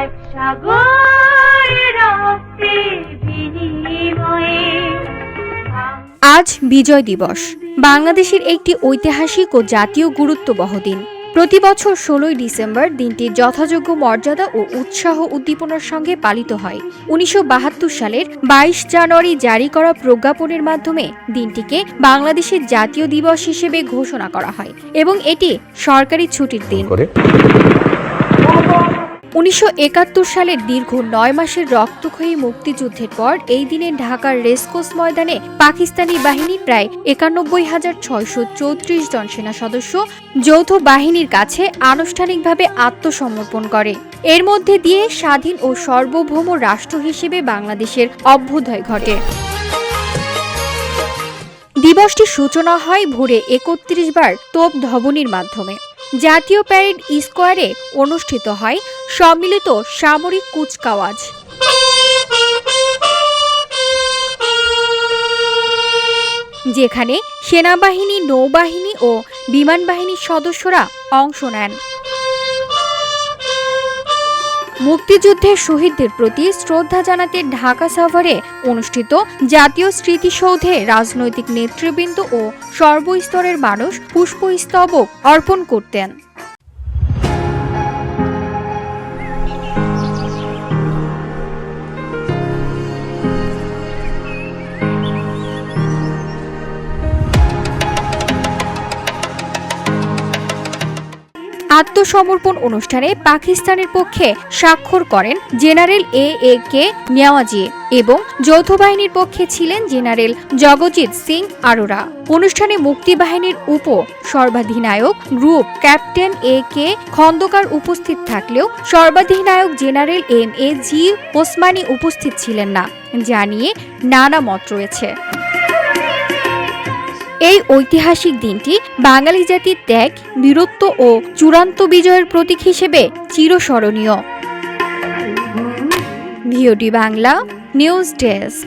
এক সাগর রক্তের বিনিময়ে। আজ বিজয় দিবস, বাংলাদেশের একটি ঐতিহাসিক ও জাতীয় গুরুত্ববহ দিন। প্রতি বছর 16ই ডিসেম্বর দিনটি যথাযোগ্য মর্যাদা ও উৎসাহ উদ্দীপনার সঙ্গে পালিত হয়। 1972 সালের 22 জানুয়ারি জারি করা প্রজ্ঞাপনের মাধ্যমে দিনটিকে বাংলাদেশের জাতীয় দিবস হিসেবে ঘোষণা করা হয় এবং এটি সরকারি ছুটির দিন। 1971 সালের দীর্ঘ 9 মাসের রক্তক্ষয়ী মুক্তিযুদ্ধের পর এই দিনে ঢাকার রেসকোর্স ময়দানে পাকিস্তানি বাহিনীর প্রায় 91,634 জন সেনা সদস্য যৌথ বাহিনীর কাছে আনুষ্ঠানিকভাবে আত্মসমর্পণ করে। এর মধ্যে দিয়ে স্বাধীন ও সার্বভৌম রাষ্ট্র হিসেবে বাংলাদেশের অভ্যুদয় ঘটে। দিবসটির সূচনা হয় ভোরে 31 বার তোপ ধবনির মাধ্যমে। জাতীয় প্যারেড স্কোয়ারে অনুষ্ঠিত হয় সম্মিলিত সামরিক কুচকাওয়াজ। যেখানে সেনাবাহিনী, নৌবাহিনী ও বিমান বাহিনীর সদস্যরা অংশ নেন। মুক্তিযুদ্ধের শহীদদের প্রতি শ্রদ্ধা জানাতে ঢাকা সাভারে অনুষ্ঠিত জাতীয় স্মৃতিসৌধে রাজনৈতিক নেতৃবৃন্দ ও সর্বস্তরের মানুষ পুষ্পস্তবক অর্পণ করতেন। আত্মসমর্পণ অনুষ্ঠানে পাকিস্তানের পক্ষে স্বাক্ষর করেন জেনারেল এ.কে নেওয়াজি এবং যৌথ বাহিনীর পক্ষে ছিলেন জেনারেল জগজিৎ সিং আরোরা। অনুষ্ঠানে মুক্তিবাহিনীর উপ সর্বাধিনায়ক গ্রুপ ক্যাপ্টেন এ.কে খন্দকার উপস্থিত থাকলেও সর্বাধিনায়ক জেনারেল এম.এ.জি ওসমানী উপস্থিত ছিলেন না, যা নিয়ে নানা মত রয়েছে। এই ঐতিহাসিক দিনটি বাঙালি জাতির ত্যাগ, বীরত্ব ও চূড়ান্ত বিজয়ের প্রতীক হিসেবে চিরস্মরণীয়। VOD Bangla news desk.